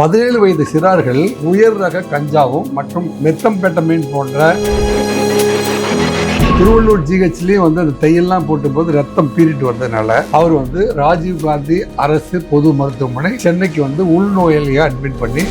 17 வயது சிறார்கள் உயர் ரக கஞ்சாவும் மற்றும் மெத்தம்பெட்டமைன் போன்ற திருவள்ளூர் ஜிஹெச்லயும் அந்த தையெல்லாம் போட்டு போது ரத்தம் பீறிட்டு வந்ததுனால அவர் ராஜீவ் காந்தி அரசு பொது மருத்துவமனை சென்னைக்கு உள்நோயாளியா அட்மிட் பண்ணி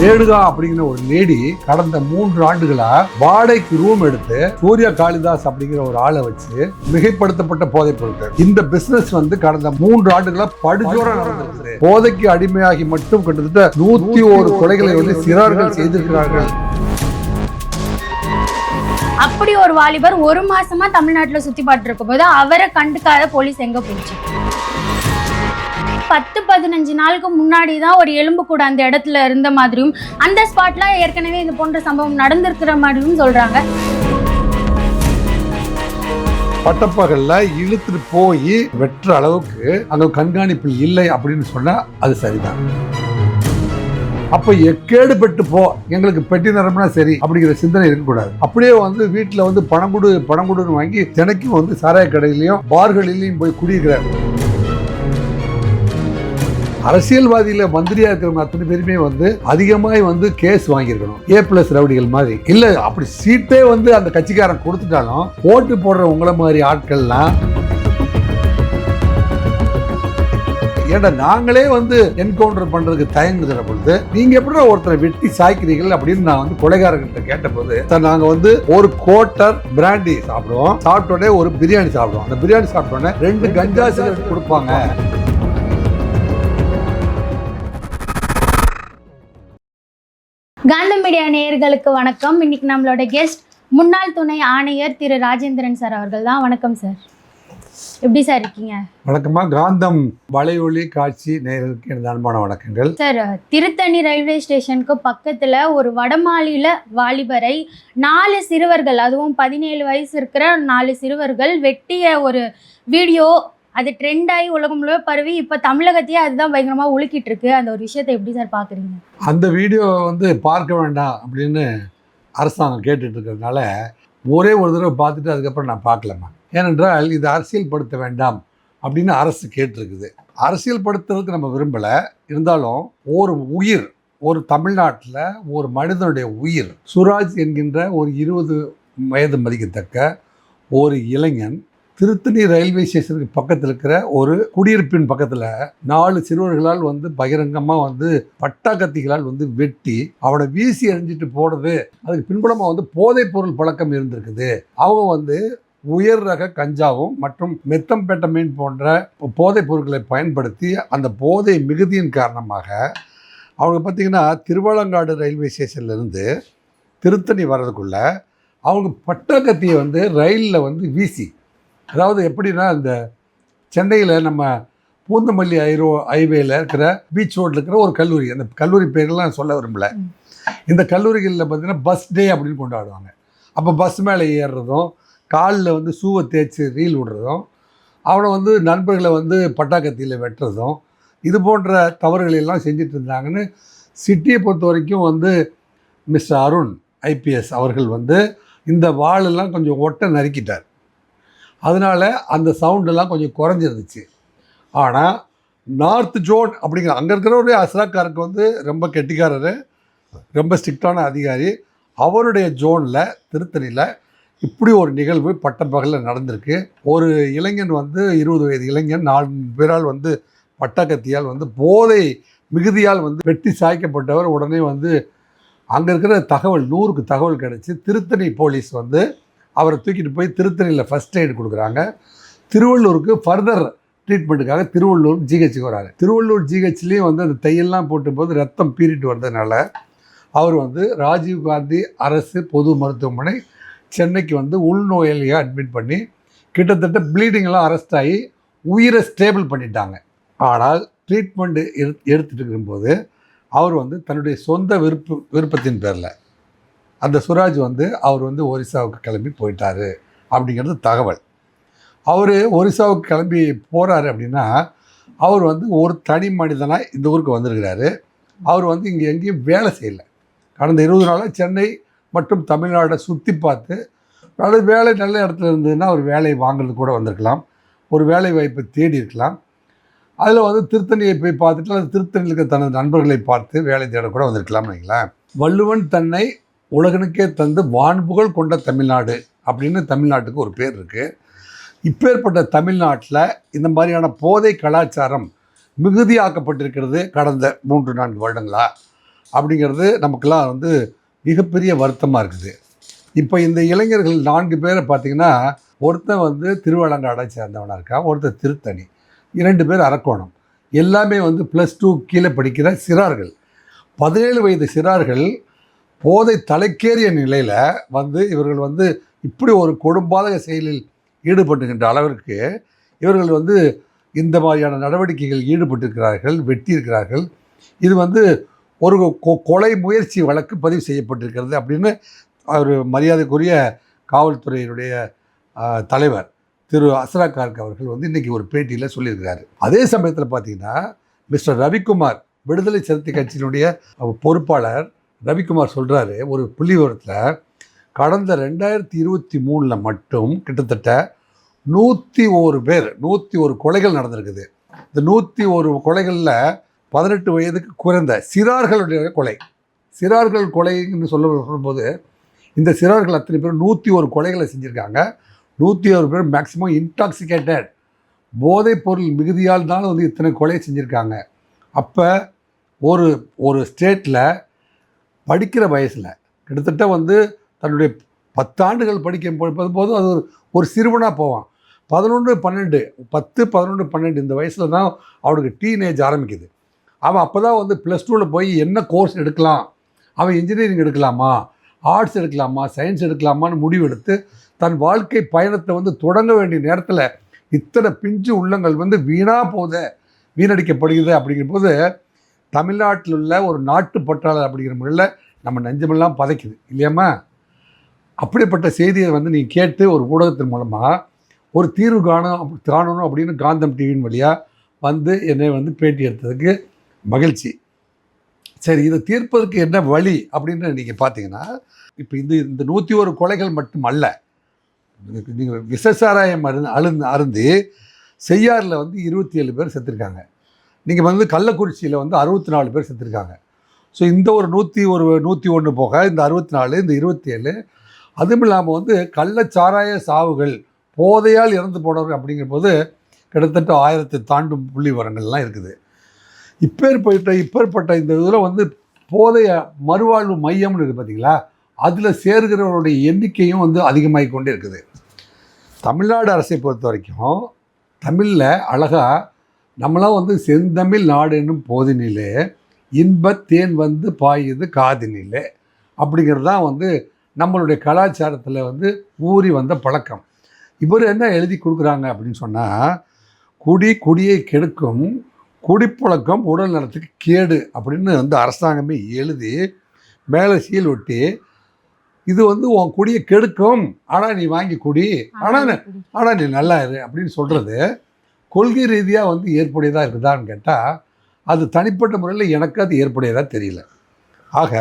ரேணுகா அப்படிங்கிற ஒரு லேடி கடந்த 3 ஆண்டுகளா வாடகைக்கு ரூம் எடுத்து சூர்யா காளிதாஸ் அப்படிங்கிற ஒரு ஆளை வச்சு மிகைப்படுத்தப்பட்ட போதைப் பொருட்கள் இந்த பிசினஸ் கடந்த 3 ஆண்டுகளா படுஜோரா நடந்திருக்கு. போதைக்கு அடிமையாகி மட்டும் கிட்டத்தட்ட 101 கொலைகளை சிறார்கள் செய்திருக்கிறார்கள். அப்படி ஒரு வாலிபர் 1 மாசமா தமிழ்நாட்டுல சுத்தி பார்த்து இருக்கும் போது அவரை கண்டுக்காத போலீஸ் எங்க போயிடுச்சு? 10-15 நாளுக்கு முன்னாடி தான் ஒரு எலும்பு கூட அந்த இடத்துல இருந்த மாதிரியும் அந்த ஸ்பாட்ல ஏற்கனவே இது போன்ற சம்பவம் நடந்திருக்கிற மாதிரியும் சொல்றாங்க. பட்டப்பகல்ல இழுத்துட்டு போய் வெற்ற அளவுக்கு அங்க கண்காணிப்பில் இல்லை அப்படின்னு சொன்னா அது சரிதான். அப்ப எக்கேடு பெட்டு போ, எங்களுக்கு பெட்டி நிரம்பினா சரி அப்படிங்கிற சிந்தனை இருக்கக்கூடாது. அப்படியே வீட்டுல பணம் கொடுன்னு வாங்கி தினைக்கும் சாராய கடையிலையும் பார்களிலையும் போய் குடியிருக்கிறார். அரசியல்வாதியில மந்திரியா இருக்கிறவங்க அத்தனை பேருமே அதிகமாய் கேஸ் வாங்கியிருக்கணும். A+ ரவுடிகள் மாதிரி இல்ல, அப்படி சீட்டே அந்த கட்சிக்காரன் கொடுத்துட்டாலும் ஓட்டு போடுற உங்களை மாதிரி ஆட்கள்லாம் ஏன்னா நாங்களே என்கவுண்டர் பண்றதுக்கு தயங்குகிற பொழுது நீங்க எப்படி ஒருத்தரை வெட்டி சாய்க்கிறீர்கள் அப்படின்னு நான் கொலைகாரர்கிட்ட கேட்ட போது நாங்க ஒரு கோட்டர் பிராண்டி சாப்பிடுவோம், சாப்பிட்டோடனே ஒரு பிரியாணி சாப்பிடுவோம், அந்த பிரியாணி சாப்பிட்டோடனே 2 கஞ்சா சிகரெட் கொடுப்பாங்க. காந்தம் மீடியா நேயர்களுக்கு வணக்கம். இன்னைக்கு நம்மளோட கெஸ்ட் முன்னாள் துணை ஆணையர் திரு ராஜேந்திரன் சார் அவர்கள் தான். வணக்கம் சார், எப்படி சார் இருக்கீங்க? வணக்கமா. காந்தம் வலையொலி காட்சி நேயர்களுக்கு எனது அன்பான வணக்கங்கள் சார். திருத்தணி ரயில்வே ஸ்டேஷனுக்கு பக்கத்துல ஒரு வடமாநில வாலிபரை 4 சிறுவர்கள், அதுவும் 17 வயசு இருக்கிற 4 சிறுவர்கள் வெட்டிய ஒரு வீடியோ அது ட்ரெண்ட் ஆகி உலகம் முழுவ பரவி இப்போ தமிழகத்தையே அதுதான் பயங்கரமாக உலுக்கிட்டு இருக்கு. அந்த ஒரு விஷயத்தை எப்படி சார் பார்க்குறீங்க? அந்த வீடியோ பார்க்க வேண்டாம் அப்படின்னு அரசாங்கம் கேட்டுட்டு இருக்கிறதுனால ஒரே ஒரு தடவை பார்த்துட்டு அதுக்கப்புறம் நான் பார்க்கலாமா. ஏனென்றால் இது அரசியல் படுத்த வேண்டாம் அப்படின்னு அரசு கேட்டிருக்குது. அரசியல் படுத்துறதுக்கு நம்ம விரும்பலை, இருந்தாலும் ஒரு உயிர், ஒரு தமிழ்நாட்டில் ஒரு மனிதனுடைய உயிர், சுராஜ் என்கின்ற ஒரு 20 வயது மதிக்கத்தக்க ஒரு இளைஞன் திருத்தணி ரயில்வே ஸ்டேஷனுக்கு பக்கத்தில் இருக்கிற ஒரு குடியிருப்பின் பக்கத்தில் 4 சிறுவர்களால் பகிரங்கமாக பட்டா கத்திகளால் வெட்டி அவனை வீசி எறிஞ்சிட்டு போடுறது. அதுக்கு பின்புலமாக போதைப் பொருள் பழக்கம் இருந்திருக்குது. அவங்க உயர் ரக கஞ்சாவும் மற்றும் மெத்தம்பெட்டமைன் போன்ற போதைப் பொருட்களை பயன்படுத்தி அந்த போதை மிகுதியின் காரணமாக அவங்க பார்த்திங்கன்னா திருவாலங்காடு ரயில்வே ஸ்டேஷன்லேருந்து திருத்தணி வர்றதுக்குள்ள அவங்க பட்டா கத்தியை ரயிலில் வீசி, அதாவது எப்படின்னா இந்த சென்னையில் நம்ம பூந்தமல்லி ஹைவேல இருக்கிற பீச் ரோட்டில் இருக்கிற ஒரு கல்லூரி, அந்த கல்லூரி பேரெல்லாம் சொல்ல விரும்பல, இந்த கல்லூரிகளில் பார்த்திங்கன்னா பஸ் டே அப்படின்னு கொண்டாடுவாங்க. அப்போ பஸ் மேலே ஏறுறதும் காலில் ஷூவை தேய்ச்சி ரீல் விடுறதும் அவனை நண்பர்களை பட்டாக்கத்தியில் வெட்டுறதும் இது போன்ற தவறுகளெல்லாம் செஞ்சுட்டு இருந்தாங்கன்னு சிட்டியை பொறுத்த வரைக்கும் மிஸ்டர் அருண் IPS அவர்கள் இந்த வாளெல்லாம் கொஞ்சம் ஒட்ட நறுக்கிட்டார். அதனால் அந்த சவுண்டெல்லாம் கொஞ்சம் குறைஞ்சிருந்துச்சு. ஆனால் நார்த் ஜோன் அப்படிங்கிற அங்கே இருக்கிற ஒரு அஸ்ராக்காருக்கு ரொம்ப கெட்டிக்காரர், ரொம்ப ஸ்ட்ரிக்டான அதிகாரி, அவருடைய ஜோனில் திருத்தணியில் இப்படி ஒரு நிகழ்வு பட்டப்பகலில் நடந்திருக்கு. ஒரு இளைஞன் 20 வயது இளைஞன் 4 பேரால் பட்டாக்கத்தியால் போதை மிகுதியால் வெட்டி சாய்க்கப்பட்டவர். உடனே அங்கே இருக்கிற தகவல் 100க்கு தகவல் கிடச்சி திருத்தணி போலீஸ் அவரை தூக்கிட்டு போய் திருத்தணியில் ஃபஸ்ட் எய்டு கொடுக்குறாங்க. திருவள்ளூருக்கு ஃபர்தர் ட்ரீட்மெண்ட்டுக்காக திருவள்ளூர் ஜிஹெச்சுக்கு வராங்க. திருவள்ளூர் ஜிஹெச்லேயும் அந்த தையெல்லாம் போட்டு போது ரத்தம் பீறிட்டு வந்ததுனால அவர் ராஜீவ் காந்தி அரசு பொது மருத்துவமனை சென்னைக்கு உள்நோயாளியாக அட்மிட் பண்ணி கிட்டத்தட்ட ப்ளீடிங்கெல்லாம் அரெஸ்ட் ஆகி உயிரை ஸ்டேபிள் பண்ணிட்டாங்க. ஆனால் ட்ரீட்மெண்ட்டு எடுத்துகிட்டு இருக்கும்போது அவர் தன்னுடைய சொந்த விருப்பத்தின் பேரில் அந்த சுராஜ் அவர் ஒரிசாவுக்கு கிளம்பி போயிட்டார் அப்படிங்கிறது தகவல். அவர் ஒரிசாவுக்கு கிளம்பி போகிறாரு அப்படின்னா அவர் ஒரு தனி மனிதனாக இந்த ஊருக்கு வந்திருக்கிறாரு. அவர் இங்கே எங்கேயும் வேலை செய்யலை. கடந்த 20 நாளாக சென்னை மற்றும் தமிழ்நாடை சுற்றி பார்த்து, அதாவது வேலை நல்ல இடத்துல இருந்ததுன்னா அவர் வேலை வாங்குறது கூட வந்திருக்கலாம், ஒரு வேலை வாய்ப்பை தேடி இருக்கலாம். அதில் வந்து திருத்தணியை போய் பார்த்துட்டு அல்லது திருத்தணியில் இருக்க தனது நண்பர்களை பார்த்து வேலை தேட கூட வந்திருக்கலாம்னு வைங்களேன். வள்ளுவன் தன்னை உலகனுக்கே தந்து வான்புகழ் கொண்ட தமிழ்நாடு அப்படின்னு தமிழ்நாட்டுக்கு ஒரு பேர் இருக்குது. இப்பேற்பட்ட தமிழ்நாட்டில் இந்த மாதிரியான போதை கலாச்சாரம் மிகுதியாக்கப்பட்டிருக்கிறது கடந்த 3-4 வருடங்களா அப்படிங்கிறது நமக்கெல்லாம் வந்து மிகப்பெரிய வருத்தமாக இருக்குது. இப்போ இந்த இளைஞர்கள் 4 பேரை பார்த்திங்கன்னா, ஒருத்தன் வந்து திருவலங்காடை சேர்ந்தவனாக இருக்கான், ஒருத்தர் திருத்தணி, 2 பேர் அரக்கோணம். எல்லாமே வந்து +2 கீழே படிக்கிற சிறார்கள். 17 வயது சிறார்கள் போதை தலைக்கேறிய நிலையில் வந்து இவர்கள் வந்து இப்படி ஒரு கொடும்பாதக செயலில் ஈடுபட்டுகின்ற அளவிற்கு இவர்கள் வந்து இந்த மாதிரியான நடவடிக்கைகள் ஈடுபட்டிருக்கிறார்கள், வெட்டியிருக்கிறார்கள். இது வந்து ஒரு கொலை முயற்சி வழக்கு பதிவு செய்யப்பட்டிருக்கிறது அப்படின்னு ஒரு மரியாதைக்குரிய காவல்துறையினுடைய தலைவர் திரு அஸ்ரா கார்க் அவர்கள் வந்து இன்றைக்கி ஒரு பேட்டியில் சொல்லியிருக்கிறாரு. அதே சமயத்தில் பார்த்தீங்கன்னா மிஸ்டர் ரவிக்குமார், விடுதலை சிறுத்தை கட்சியினுடைய பொறுப்பாளர் ரவிக்குமார் சொல்கிறாரு, ஒரு புள்ளி விவரத்தில் கடந்த 2023 மட்டும் கிட்டத்தட்ட 101 கொலைகள் நடந்திருக்குது. இந்த 101 கொலைகளில் 18 வயதுக்கு குறைந்த சிறார்களுடைய கொலை. சிறார்கள் கொலைன்னு சொல்லும்போது இந்த சிறார்கள் அத்தனை பேர் 101 கொலைகளை செஞ்சுருக்காங்க. 101 பேர் மேக்சிமம் இன்டாக்சிகேட்டட், போதைப் பொருள் மிகுதியால் தான் வந்து இத்தனை கொலை செஞ்சுருக்காங்க. அப்போ ஒரு ஸ்டேட்டில் படிக்கிற வயசில் கிட்டத்தட்ட வந்து தன்னுடைய 10 ஆண்டுகள் படிக்கும் போது அது ஒரு சிறுவனாக போவான். 11, 12 இந்த வயசில் தான் அவனுக்கு டீனேஜ் ஆரம்பிக்குது. அவன் அப்போ தான் வந்து +2 போய் என்ன கோர்ஸ் எடுக்கலாம், அவன் இன்ஜினியரிங் எடுக்கலாமா, ஆர்ட்ஸ் எடுக்கலாமா, சயின்ஸ் எடுக்கலாமான்னு முடிவெடுத்து தன் வாழ்க்கை பயணத்தை வந்து தொடங்க வேண்டிய நேரத்தில் இத்தனை பிஞ்சு உள்ளங்கள் வந்து வீணடிக்கப்படுகிறது. அப்படிங்கிற போது தமிழ்நாட்டில் உள்ள ஒரு நாட்டு பற்றாளர் அப்படிங்கிற முறையில் நம்ம நெஞ்சமெல்லாம் பதைக்குது இல்லையாம்மா? அப்படிப்பட்ட செய்தியை வந்து நீ கேட்டு ஒரு ஊடகத்தின் மூலமாக ஒரு தீர்வு காணணும் அப்படின்னு காந்தம் டிவியின் வழியாக வந்து என்னை வந்து பேட்டி எடுத்ததுக்கு மகிழ்ச்சி. சரி, இதை தீர்ப்பதற்கு என்ன வழி அப்படின்னு நீங்கள் பார்த்தீங்கன்னா, இப்போ இந்த 101 கொலைகள் மட்டும் அல்ல, நீங்கள் விஷசாராயம் அருந்தி செய்யாறில் வந்து 27 பேர் செத்துருக்காங்க. நீங்கள் வந்து கள்ளக்குறிச்சியில் வந்து 64 பேர் செத்துருக்காங்க. ஸோ இந்த ஒரு 101 போக இந்த 64, இந்த 27, அதுவும் இல்லாமல் வந்து கள்ளச்சாராய சாவுகள், போதையால் இறந்து போனவர்கள் அப்படிங்கிற போது கிட்டத்தட்ட 1000 தாண்டும் புள்ளி விவரங்கள்லாம் இருக்குது. இப்பேற்பட்ட இந்த இதில் வந்து போதைய மறுவாழ்வு மையம்னு இருக்குது பார்த்தீங்களா, அதில் சேர்கிறவருடைய எண்ணிக்கையும் வந்து அதிகமாகி கொண்டே இருக்குது. தமிழ்நாடு அரசை பொறுத்த வரைக்கும் தமிழில் அழகாக நம்மளாம் வந்து செந்தமிழ் நாடு என்னும் போதினிலே இன்பத்தேன் வந்து பாயுது காதினிலே அப்படிங்கிறது தான் வந்து நம்மளுடைய கலாச்சாரத்தில் வந்து ஊறி வந்த பழக்கம். இவர் என்ன எழுதி கொடுக்குறாங்க அப்படின்னு சொன்னால், குடியை கெடுக்கும், குடிப்பழக்கம் உடல் நலத்துக்கு கேடு அப்படின்னு வந்து அரசாங்கமே எழுதி மேலே சீல் ஒட்டி, இது வந்து உன் குடியை கெடுக்கும், ஆனால் நீ வாங்கி குடி, ஆனால் நீ நல்லா இரு அப்படின்னு சொல்கிறது கொள்கை ரீதியாக வந்து ஏற்புடையதாக இருக்குதான்னு கேட்டால் அது தனிப்பட்ட முறையில் எனக்கு அது ஏற்புடையதாக தெரியல. ஆக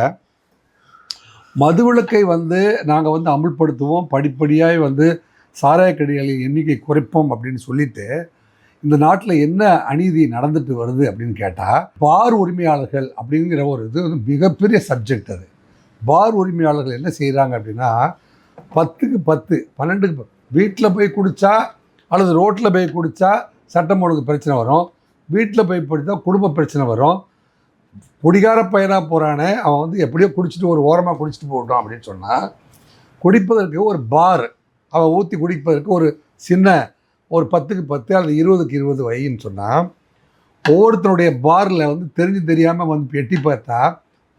மதுவிலக்கை வந்து நாங்கள் வந்து அமுல்படுத்துவோம், படிப்படியாக வந்து சாராயக்கடிகளின் எண்ணிக்கை குறைப்போம் அப்படின்னு சொல்லிட்டு இந்த நாட்டில் என்ன அநீதி நடந்துட்டு வருது அப்படின்னு கேட்டால், பார் உரிமையாளர்கள் அப்படிங்கிற ஒரு இது வந்து மிகப்பெரிய சப்ஜெக்ட். அது பார் உரிமையாளர்கள் என்ன செய்கிறாங்க அப்படின்னா, 10க்கு 10, 12க்கு வீட்டில் போய் குடித்தா அல்லது ரோட்டில் போய் குடித்தா சட்டம் ஒழுங்கு பிரச்சனை வரும், வீட்டில் போய் படித்தா குடும்ப பிரச்சனை வரும். குடிகார பையனாக போகிறானே அவன் வந்து எப்படியோ குடிச்சிட்டு ஒரு ஓரமாக குடிச்சிட்டு போகட்டும் அப்படின்னு சொன்னால், குடிப்பதற்கு ஒரு பார் அவன் ஊற்றி குடிப்பதற்கு ஒரு சின்ன ஒரு 10க்கு 10 அல்லது 20க்கு 20 வைன்னு சொன்னால், ஒவ்வொருத்தருடைய பாரில் வந்து தெரியாமல் வந்து எட்டி பார்த்தா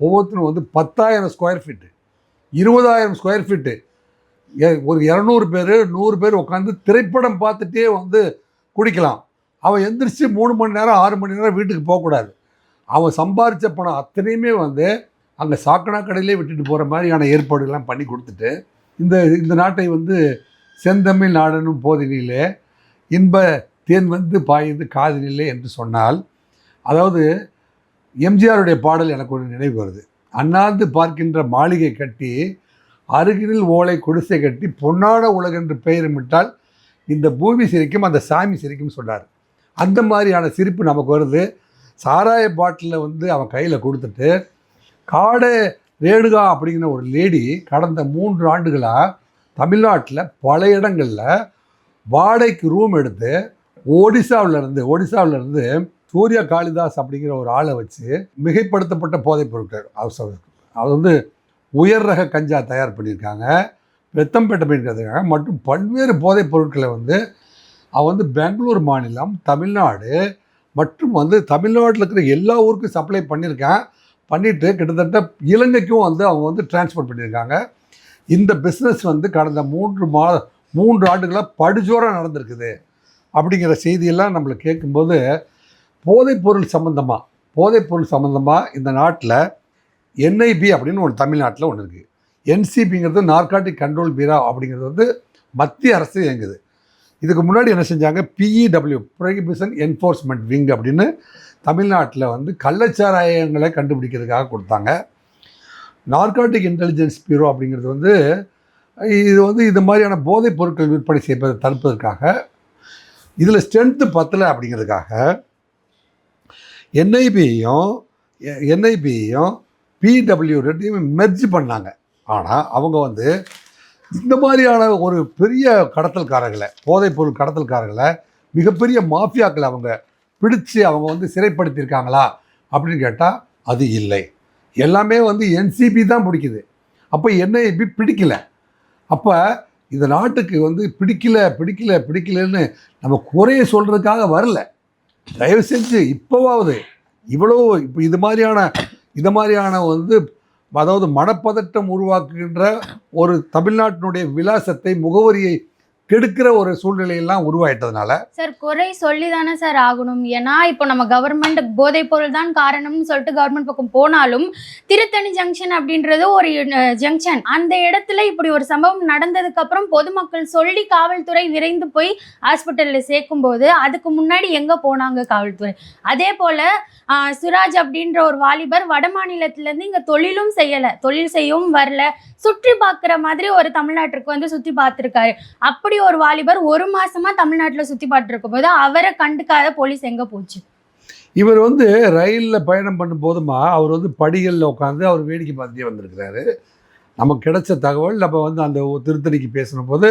ஒவ்வொருத்தரும் வந்து 10,000 ஸ்கொயர் ஃபீட்டு, 20,000 ஸ்கொயர் ஃபீட்டு, ஒரு 200 பேர் 100 பேர் உட்காந்து திரைப்படம் பார்த்துட்டே வந்து குடிக்கலாம். அவன் எந்திரிச்சு 3 மணி நேரம் 6 மணி நேரம் வீட்டுக்கு போகக்கூடாது. அவன் சம்பாரித்த பணம் அத்தனையுமே வந்து அங்கே சாக்கடா கடையிலே விட்டுட்டு போகிற மாதிரியான ஏற்பாடுகள்லாம் பண்ணி கொடுத்துட்டு இந்த நாட்டை வந்து செந்தமிழ் நாடனும் போதினிலே இன்ப தேன் வந்து பாயுது காதினிலே என்று சொன்னால், அதாவது எம்ஜிஆருடைய பாடல் எனக்கு ஒரு நினைவு வருது. அண்ணாந்து பார்க்கின்ற மாளிகை கட்டி அருகினில் ஓலை குடிசை கட்டி பொன்னாட உலகென்று பெயரிட்டால் இந்த பூமி சிரிக்கும் அந்த சாமி சிரிக்கும் சொன்னார். அந்த மாதிரியான சிரிப்பு நமக்கு வருது. சாராய பாட்டிலில் வந்து அவன் கையில் கொடுத்துட்டு காடே ரேணுகா அப்படிங்கிற ஒரு லேடி கடந்த 3 ஆண்டுகளாக தமிழ்நாட்டில் பல இடங்களில் வாடகைக்கு ரூம் எடுத்து ஒடிசாவிலேருந்து சூர்யா காளிதாஸ் அப்படிங்கிற ஒரு ஆளை வச்சு மிகைப்படுத்தப்பட்ட போதைப் பொருட்கள் அது வந்து உயர் ரக கஞ்சா தயார் பண்ணியிருக்காங்க, வெத்தம்பேட்டை பண்ணியிருக்காங்க மற்றும் பல்வேறு போதைப் பொருட்களை வந்து அவன் வந்து பெங்களூர் மாநிலம், தமிழ்நாடு மற்றும் வந்து தமிழ்நாட்டில் இருக்கிற எல்லா ஊருக்கும் சப்ளை பண்ணிட்டு கிட்டத்தட்ட இலங்கைக்கும் வந்து அவங்க வந்து டிரான்ஸ்போர்ட் பண்ணியிருக்காங்க. இந்த பிஸ்னஸ் வந்து கடந்த 3 ஆண்டுகளாக படுஜோராக நடந்திருக்குது அப்படிங்கிற செய்தியெல்லாம் நம்மளை கேட்கும்போது போதைப்பொருள் சம்மந்தமாக இந்த நாட்டில் என்ஐபி அப்படின்னு ஒன்று தமிழ்நாட்டில் ஒன்று இருக்குது. என்சிபிங்கிறது நார்காட்டிக் கண்ட்ரோல் பியூரோ அப்படிங்கிறது வந்து மத்திய அரசு இயங்குது. இதுக்கு முன்னாடி என்ன செஞ்சாங்க, PEW ப்ரொஹிபிஷன் என்ஃபோர்ஸ்மெண்ட் விங் அப்படின்னு தமிழ்நாட்டில் வந்து கள்ளச்சாராயங்களை கண்டுபிடிக்கிறதுக்காக கொடுத்தாங்க. நார்காட்டிக் இன்டெலிஜென்ஸ் பியூரோ அப்படிங்கிறது வந்து இது மாதிரியான போதைப் பொருட்கள் விற்பனை செய்வதை தடுப்பதற்காக, இதில் ஸ்ட்ரென்த்து பத்தலை அப்படிங்கிறதுக்காக என்ஐபியையும் PEW ரெண்டையும் மெர்ஜ் பண்ணாங்க. ஆனால் அவங்க வந்து இந்த மாதிரியான ஒரு பெரிய போதைப்பொருள் கடத்தல்காரர்களை மிகப்பெரிய மாஃபியாக்களை அவங்க பிடிச்சி அவங்க வந்து சிறைப்படுத்தியிருக்காங்களா அப்படின்னு கேட்டால் அது இல்லை. எல்லாமே வந்து NCB தான் பிடிக்குது. அப்போ NIB பிடிக்கலை. அப்போ இந்த நாட்டுக்கு வந்து பிடிக்கலன்னு நம்ம குறைய சொல்கிறதுக்காக வரல. தயவு செஞ்சு இப்போவாவது இப்போ இது மாதிரியான வந்து அதாவது மனப்பதட்டம் உருவாக்குகின்ற ஒரு தமிழ்நாட்டினுடைய விலாசத்தை, முகவரியை கெடுக்கிற ஒரு சூழ்நிலையெல்லாம் உருவாயிட்டதுனால சார் குறை சொல்லி தானே சார் ஆகணும். ஏன்னா இப்போ நம்ம கவர்மெண்ட் போதைப் பொருள் தான் காரணம்னு சொல்லிட்டு கவர்மெண்ட் பக்கம் போனாலும் திருத்தணி ஜங்ஷன் அப்படின்றது ஒரு ஜங்ஷன். அந்த இடத்துல இப்படி ஒரு சம்பவம் நடந்ததுக்கு அப்புறம் பொதுமக்கள் சொல்லி காவல்துறை விரைந்து போய் ஹாஸ்பிட்டலில் சேர்க்கும் போது அதுக்கு முன்னாடி எங்கே போனாங்க காவல்துறை? அதே போல் சுராஜ் அப்படின்ற ஒரு வாலிபர் வட மாநிலத்திலேருந்து இங்கே தொழில் செய்யவும் வரல, சுற்றி பார்க்குற மாதிரி ஒரு தமிழ்நாட்டிற்கு வந்து சுற்றி பார்த்துருக்காரு. அப்படி ஒரு வாலிபர் 1 மாசமா தமிழ்நாட்டில் சுற்றி பார்த்துருக்கும் போது அவரை கண்டுக்காத போலீஸ் எங்கே போச்சு? இவர் வந்து ரயிலில் பயணம் பண்ணும் போதுமா அவர் வந்து படிகளில் உட்காந்து அவர் வேடிக்கை பார்த்துட்டே வந்திருக்கிறாரு. நமக்கு கிடைச்ச தகவல், நம்ம வந்து அந்த திருத்தணிக்கு பேசின போது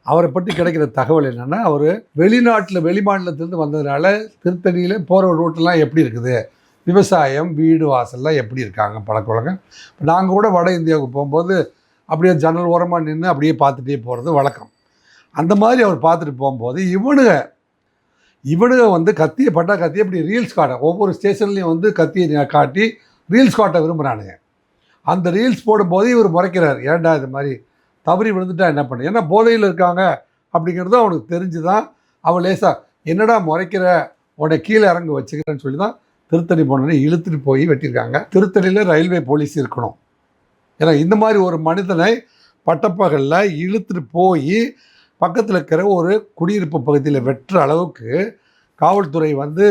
அவரை பற்றி கிடைக்கிற தகவல் என்னென்னா, அவர் வெளிமாநிலத்திலேருந்து வந்ததுனால திருத்தணியில் போகிற ரோட்டெல்லாம் எப்படி இருக்குது, விவசாயம், வீடு வாசல்லாம் எப்படி இருக்காங்க, பழக்கவழக்கம். இப்போ நாங்கள் கூட வட இந்தியாவுக்கு போகும்போது அப்படியே ஜன்னல் ஓரமாக நின்று அப்படியே பார்த்துட்டே போகிறது வழக்கம். அந்த மாதிரி அவர் பார்த்துட்டு போகும்போது இவனுங்க வந்து கத்தியை இப்படி ரீல்ஸ் காட்ட, ஒவ்வொரு ஸ்டேஷன்லேயும் வந்து கத்தியை காட்டி ரீல்ஸ் காட்ட விரும்புகிறானுங்க. அந்த ரீல்ஸ் போடும்போது இவர் முறைக்கிறார், ஏன்டா இது மாதிரி தவறி விழுந்துட்டா என்ன பண்ணு, ஏன்னா போதையில் இருக்காங்க அப்படிங்கிறது அவனுக்கு தெரிஞ்சு தான் அவன் லேசாக என்னடா முறைக்கிற, உன்னை கீழே இறங்க வச்சுக்கிறேன்னு சொல்லி தான் திருத்தணி போனோடனே இழுத்துட்டு போய் வெட்டியிருக்காங்க. திருத்தணியில் ரயில்வே போலீஸ் இருக்கணும். ஏன்னா இந்த மாதிரி ஒரு மனிதனை பட்டப்பகலில் இழுத்துட்டு போய் பக்கத்தில் இருக்கிற ஒரு குடியிருப்பு பகுதியில் வெட்டுற அளவுக்கு காவல்துறை வந்து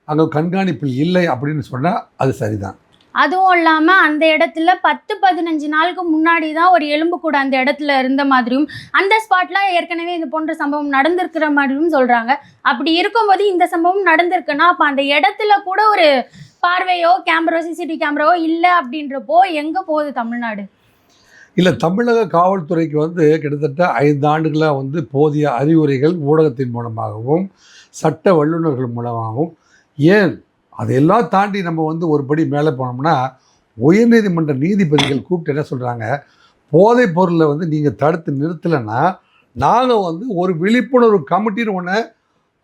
அங்கே கண்காணிப்பில் இல்லை அப்படின்னு சொன்னால் அது சரிதான். அதுவும் இல்லாமல் அந்த இடத்துல 10-15 நாளுக்கு முன்னாடி தான் ஒரு எலும்பு கூட அந்த இடத்துல இருந்த மாதிரியும், அந்த ஸ்பாட்லாம் ஏற்கனவே இது போன்ற சம்பவம் நடந்திருக்கிற மாதிரியும் சொல்கிறாங்க. அப்படி இருக்கும்போது இந்த சம்பவம் நடந்திருக்குன்னா அப்போ அந்த இடத்துல கூட ஒரு பார்வையோ CCTV கேமராவோ இல்லை அப்படின்றப்போ எங்கே போகுது தமிழ்நாடு? இல்லை, தமிழக காவல்துறைக்கு வந்து கிட்டத்தட்ட 5 ஆண்டுகளாக வந்து போதிய அறிவுரைகள் ஊடகத்தின் மூலமாகவும் சட்ட வல்லுநர்கள் மூலமாகவும், ஏன் அதையெல்லாம் தாண்டி நம்ம வந்து ஒரு படி மேலே போனோம்னா உயர்நீதிமன்ற நீதிபதிகள் கூப்பிட்டு என்ன சொல்கிறாங்க, போதைப் பொருளை வந்து நீங்கள் தடுத்து நிறுத்தலைன்னா நாங்கள் வந்து ஒரு விழிப்புணர்வு கமிட்டின்னு ஒன்று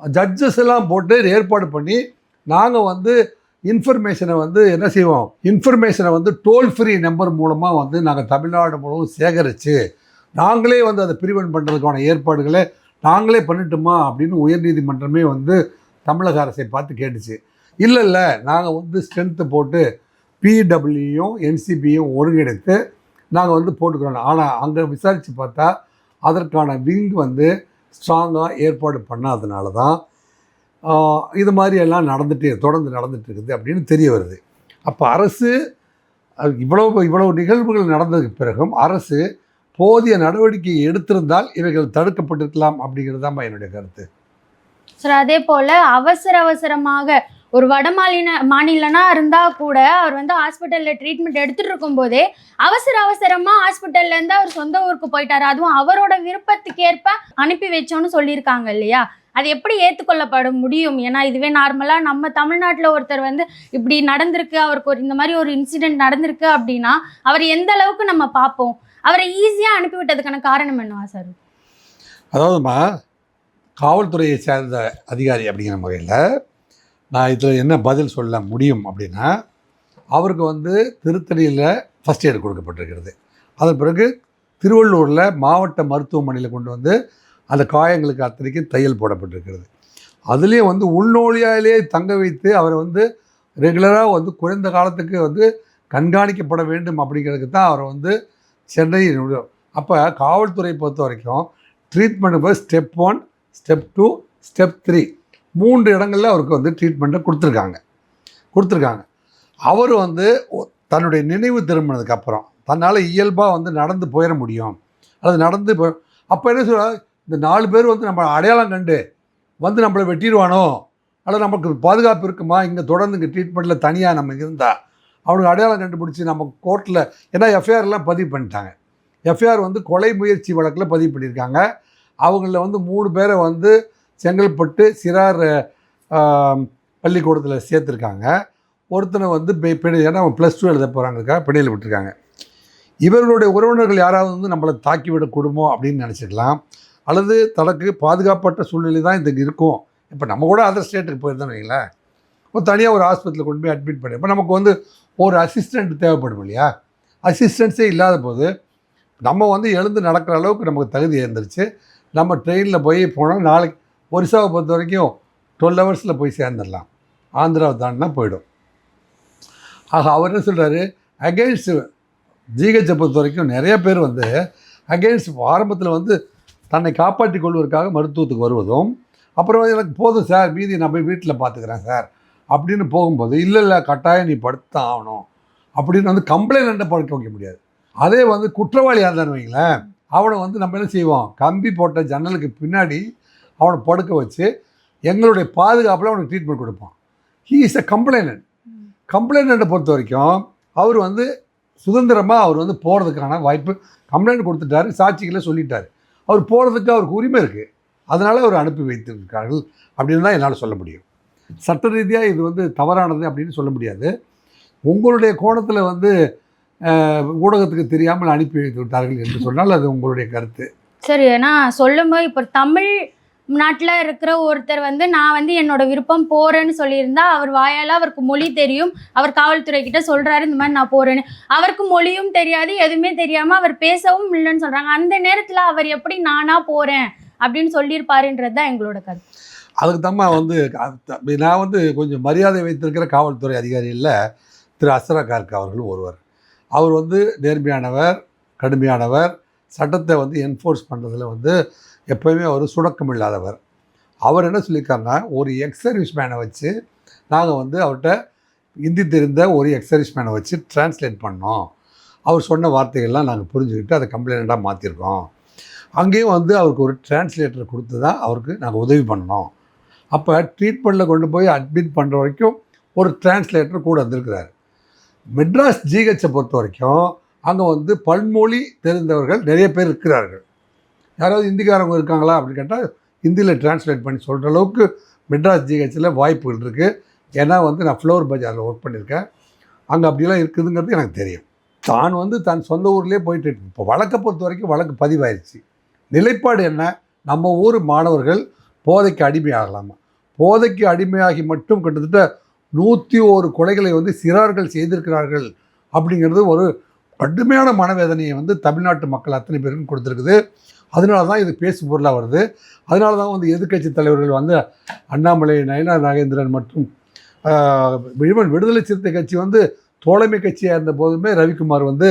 ஜட்ஜஸ் எல்லாம் போட்டு ஏற்பாடு பண்ணி நாங்கள் வந்து இன்ஃபர்மேஷனை வந்து என்ன செய்வோம், இன்ஃபர்மேஷனை வந்து டோல் ஃப்ரீ நம்பர் மூலமாக வந்து நாங்கள் தமிழ்நாடு மூலம் சேகரித்து நாங்களே வந்து அதை ப்ரிவென்ட் பண்ணுறதுக்கான ஏற்பாடுகளை நாங்களே பண்ணிட்டோமா அப்படின்னு உயர்நீதிமன்றமே வந்து தமிழக அரசை பார்த்து கேட்டுச்சு. இல்லை நாங்கள் வந்து ஸ்ட்ரென்த்து போட்டு PEWயும் NCBயும் ஒருங்கிணைத்து நாங்கள் வந்து போட்டுக்கிறோம். ஆனால் அங்கே விசாரித்து பார்த்தா அதற்கான விங் வந்து ஸ்ட்ராங்காக ஏற்பாடு பண்ணாதனால தான் இது மாதிரி எல்லாம் தொடர்ந்து நடந்துட்டு இருக்குது அப்படின்னு தெரிய வருது. அப்போ அரசு இவ்வளவு நிகழ்வுகள் நடந்ததுக்கு பிறகும் அரசு போதிய நடவடிக்கை எடுத்திருந்தால் இவைகள் தடுக்கப்பட்டிருக்கலாம் அப்படிங்கிறது தான் என்னுடைய கருத்து. சார் அதே போல் அவசரமாக ஒரு மாநிலனா இருந்தால் கூட அவர் வந்து ஹாஸ்பிட்டலில் ட்ரீட்மெண்ட் எடுத்துகிட்டு இருக்கும்போதே அவசரமாக ஹாஸ்பிட்டல்லேருந்து அவர் சொந்த ஊருக்கு போயிட்டார். அதுவும் அவரோட விருப்பத்துக்கேற்ப அனுப்பி வச்சோன்னு சொல்லியிருக்காங்க இல்லையா? அது எப்படி ஏற்றுக்கொள்ளப்பட முடியும்? ஏன்னா இதுவே நார்மலாக நம்ம தமிழ்நாட்டில் ஒருத்தர் வந்து இப்படி நடந்திருக்கு, அவருக்கு இந்த மாதிரி ஒரு இன்சிடெண்ட் நடந்திருக்கு அப்படின்னா அவர் எந்த அளவுக்கு நம்ம பார்ப்போம்? அவரை ஈஸியாக அனுப்பிவிட்டதுக்கான காரணம் என்னவா சார்? அதாவதுமா, காவல்துறையை சேர்ந்த அதிகாரி அப்படிங்கிற முறையில் நான் இதில் என்ன பதில் சொல்ல முடியும் அப்படின்னா, அவருக்கு வந்து திருத்தணியில் ஃபஸ்ட் எய்டு கொடுக்கப்பட்டிருக்கிறது. அதன் பிறகு திருவள்ளூரில் மாவட்ட மருத்துவமனையில் கொண்டு வந்து அந்த காயங்களுக்கு அத்தனைக்கும் தையல் போடப்பட்டிருக்கிறது. அதுலேயும் வந்து உள்நோயாளியே தங்க வைத்து அவரை வந்து ரெகுலராக வந்து குறைந்த காலத்துக்கு வந்து கண்காணிக்கப்பட வேண்டும் அப்படிங்கிறதுக்கு தான் அவரை வந்து சென்னை. அப்போ காவல்துறை பொறுத்த வரைக்கும் ட்ரீட்மெண்ட் போய் ஸ்டெப் 1, ஸ்டெப் 2, ஸ்டெப் 3 3 இடங்களில் அவருக்கு வந்து ட்ரீட்மெண்ட்டை கொடுத்துருக்காங்க. அவர் வந்து தன்னுடைய நினைவு திரும்பினதுக்கப்புறம் தன்னால் இயல்பாக வந்து நடந்து போயிட முடியும், அல்லது அப்போ என்ன சொல்கிறார், இந்த 4 பேர் வந்து நம்ம அடையாளம் கண்டு வந்து நம்மளை வெட்டிடுவானோ, அல்லது நமக்கு பாதுகாப்பு இருக்குமா, இங்கே தொடர்ந்து இங்கே ட்ரீட்மெண்ட்டில் தனியாக நம்ம இருந்தால் அவனுக்கு அடையாளம் கண்டுபிடிச்சி நம்ம கோர்ட்டில், ஏன்னா எஃப்ஐஆர்லாம் பதிவு பண்ணிட்டாங்க. எஃப்ஐஆர் வந்து கொலை முயற்சி வழக்கில் பதிவு பண்ணியிருக்காங்க. அவங்களில் வந்து 3 பேரை வந்து செங்கல்பட்டு சிறார் பள்ளிக்கூடத்தில் சேர்த்துருக்காங்க. ஒருத்தனை வந்து ஏன்னா அவன் +2 எழுத போகிறாங்கக்கா பிணையில் விட்டுருக்காங்க. இவர்களுடைய உறவினர்கள் யாராவது வந்து நம்மளை தாக்கிவிடக்கூடுமோ அப்படின்னு நினச்சிக்கலாம், அல்லது தனக்கு பாதுகாப்பற்ற சூழ்நிலை தான் இதுக்கு இருக்கும். இப்போ நம்ம கூட அதர் ஸ்டேட்டுக்கு போயிருந்தோம்னு வைங்களேன், ஒரு தனியாக ஒரு ஹாஸ்பிட்டலில் கொண்டு போய் அட்மிட் பண்ணி, இப்போ நமக்கு வந்து ஒரு அசிஸ்டண்ட் தேவைப்படும் இல்லையா? அசிஸ்டன்ஸே இல்லாத போது நம்ம வந்து எழுந்து நடக்கிற அளவுக்கு நமக்கு தகுதி இருந்துருச்சு. நம்ம ட்ரெயினில் போனால் நாளைக்கு ஒரிசாவை பொறுத்த வரைக்கும் 12 ஹவர்ஸில் போய் சேர்ந்துடலாம். ஆந்திராவை தாண்டினா போயிடும். ஆக அவர் என்ன சொல்கிறாரு, அகெயின்ஸ்ட் ஜிஹெச்சை பொறுத்த வரைக்கும் நிறைய பேர் வந்து அகெயின்ஸ்ட் ஆரம்பத்தில் வந்து தன்னை காப்பாற்றிக் கொள்வதற்காக மருத்துவத்துக்கு வருவதும், அப்புறம் எனக்கு போதும் சார், மீதி நான் போய் வீட்டில் பார்த்துக்கிறேன் சார் அப்படின்னு போகும்போது, இல்லை கட்டாயம் நீ படுத்தான் ஆகணும் அப்படின்னு வந்து கம்ப்ளைண்ட்டை படுக்க வைக்க முடியாது. அதே வந்து குற்றவாளியாக இருந்தான்னு வைங்களேன், அவனை வந்து நம்ம என்ன செய்வோம், கம்பி போட்ட ஜன்னலுக்கு பின்னாடி அவனை படுக்க வச்சு எங்களுடைய பாதுகாப்பில் அவனுக்கு ட்ரீட்மெண்ட் கொடுப்போம். ஹீ இஸ் அ கம்ப்ளைண்ட்டை பொறுத்த வரைக்கும் அவர் வந்து சுதந்திரமாக அவர் வந்து போகிறதுக்கான வாய்ப்பு, கம்ப்ளைண்ட் கொடுத்துட்டாரு, சாட்சிகளை சொல்லிட்டார், அவர் போகிறதுக்கு அவருக்கு உரிமை இருக்குது. அதனால் அவர் அனுப்பி வைத்திருக்கார்கள் அப்படின்னு தான் என்னால் சொல்ல முடியும். சட்ட ரீதியாக இது வந்து தவறானது அப்படின்னு சொல்ல முடியாது. உங்களுடைய கோணத்தில் வந்து ஊடகத்துக்கு தெரியாமல் அனுப்பி வைத்து விட்டார்கள் என்று சொன்னால் அது உங்களுடைய கருத்து. சரி, ஏன்னா சொல்லும்போது இப்போ தமிழ் நாட்டில் இருக்கிற ஒருத்தர் வந்து நான் வந்து என்னோட விருப்பம் போகிறேன்னு சொல்லியிருந்தா, அவர் வாயால் அவருக்கு மொழி தெரியும், அவர் காவல்துறை கிட்ட சொல்கிறாரு இந்த மாதிரி நான் போகிறேன்னு, அவருக்கு மொழியும் தெரியாது, எதுவுமே தெரியாமல் அவர் பேசவும் இல்லைன்னு சொல்கிறாங்க. அந்த நேரத்தில் அவர் எப்படி நானாக போகிறேன் அப்படின்னு சொல்லியிருப்பாருன்றது தான் எங்களோட கருத்து. அதுக்கு தான் வந்து நான் வந்து கொஞ்சம் மரியாதை வைத்திருக்கிற காவல்துறை அதிகாரியில் திரு அஸ்ரா கார்க் அவர்கள் ஒருவர். அவர் வந்து நேர்மையானவர், கடுமையானவர், சட்டத்தை வந்து என்ஃபோர்ஸ் பண்ணுறதுல வந்து எப்போயுமே அவர் சுணக்கம் இல்லாதவர். அவர் என்ன சொல்லியிருக்காருன்னா, ஒரு எக்ஸர்வீஸ் மேனை வச்சு நாங்கள் வந்து அவர்கிட்ட ஹிந்தி தெரிந்த ஒரு எக்ஸர்வீஸ் மேனை வச்சு டிரான்ஸ்லேட் பண்ணோம். அவர் சொன்ன வார்த்தைகள்லாம் நாங்கள் புரிஞ்சுக்கிட்டு அதை கம்ப்ளைண்ட்டாக மாற்றிருக்கோம். அங்கேயும் வந்து அவருக்கு ஒரு டிரான்ஸ்லேட்டர் கொடுத்து தான் அவருக்கு நாங்கள் உதவி பண்ணோம். அப்போ ட்ரீட்மெண்ட்டில் கொண்டு போய் அட்மிட் பண்ணுற வரைக்கும் ஒரு டிரான்ஸ்லேட்டர் கூட வந்திருக்கிறார். மெட்ராஸ் ஜிஹெச்சை பொறுத்த வரைக்கும் அங்கே வந்து பல்மொழி தெரிந்தவர்கள் நிறைய பேர் இருக்கிறார்கள். யாராவது ஹிந்திக்காரங்க இருக்காங்களா அப்படின்னு கேட்டால் ஹிந்தியில் டிரான்ஸ்லேட் பண்ணி சொல்கிற அளவுக்கு மெட்ராஸ் ஜிஹெச்சில் வாய்ப்புகள் இருக்குது. ஏன்னா வந்து நான் ஃப்ளோர் பஜாரில் ஒர்க் பண்ணியிருக்கேன், அங்கே அப்படிலாம் இருக்குதுங்கிறது எனக்கு தெரியும். தான் வந்து தன் சொந்த ஊர்லேயே போயிட்டு இப்போ வழக்கை பொறுத்த வரைக்கும் வழக்கு பதிவாயிருச்சு. நிலைப்பாடு என்ன, நம்ம ஊர் மாணவர்கள் போதைக்கு அடிமையாகலாமா? போதைக்கு அடிமையாகி மட்டும் கிட்டத்தட்ட 101 கொலைகளை வந்து சிறார்கள் செய்திருக்கிறார்கள் அப்படிங்கிறது ஒரு கடுமையான மனவேதனையை வந்து தமிழ்நாட்டு மக்கள் அத்தனை பேருக்கும் கொடுத்துருக்குது. அதனால தான் இது பேசு பொருளாக வருது. அதனால தான் வந்து எதிர்க்கட்சி தலைவர்கள் வந்து அண்ணாமலை, நயனா நாகேந்திரன் மற்றும் விடுதலை சிறுத்தை கட்சி வந்து தோழமை கட்சியாக இருந்த போதுமே ரவிக்குமார் வந்து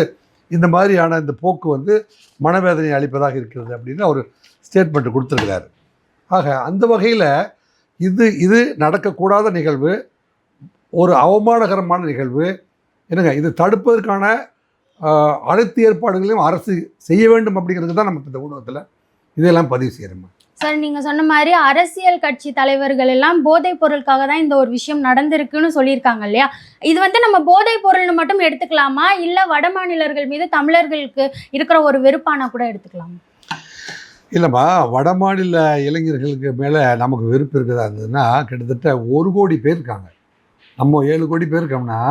இந்த மாதிரியான இந்த போக்கு வந்து மனவேதனை அளிப்பதாக இருக்கிறது அப்படின்னு அவர் ஸ்டேட்மெண்ட் கொடுத்துருக்கிறார். ஆக அந்த வகையில் இது நடக்கக்கூடாத நிகழ்வு, ஒரு அவமானகரமான நிகழ்வு. என்னங்க, இது தடுப்பதற்கான அனைத்து ஏற்பாடுகளையும் அரசு செய்ய வேண்டும் அப்படிங்கிறது தான் நமக்கு இந்த ஊடகத்தில் இதெல்லாம் பதிவு செய்கிறோம். சார் நீங்கள் சொன்ன மாதிரி அரசியல் கட்சி தலைவர்கள் எல்லாம் போதைப் பொருளுக்காக தான் இந்த ஒரு விஷயம் நடந்திருக்குன்னு சொல்லியிருக்காங்க இல்லையா? இது வந்து நம்ம போதைப் பொருள்னு மட்டும் எடுத்துக்கலாமா, இல்லை வட மாநிலர்கள் மீது தமிழர்களுக்கு இருக்கிற ஒரு வெறுப்பானா கூட எடுத்துக்கலாமா? இல்லைம்மா, வட மாநில இளைஞர்களுக்கு மேலே நமக்கு வெறுப்பு இருக்குதா இருந்ததுன்னா கிட்டத்தட்ட 1 கோடி பேர் இருக்காங்க. நம்ம 7 கோடி பேர் இருக்கோம்னா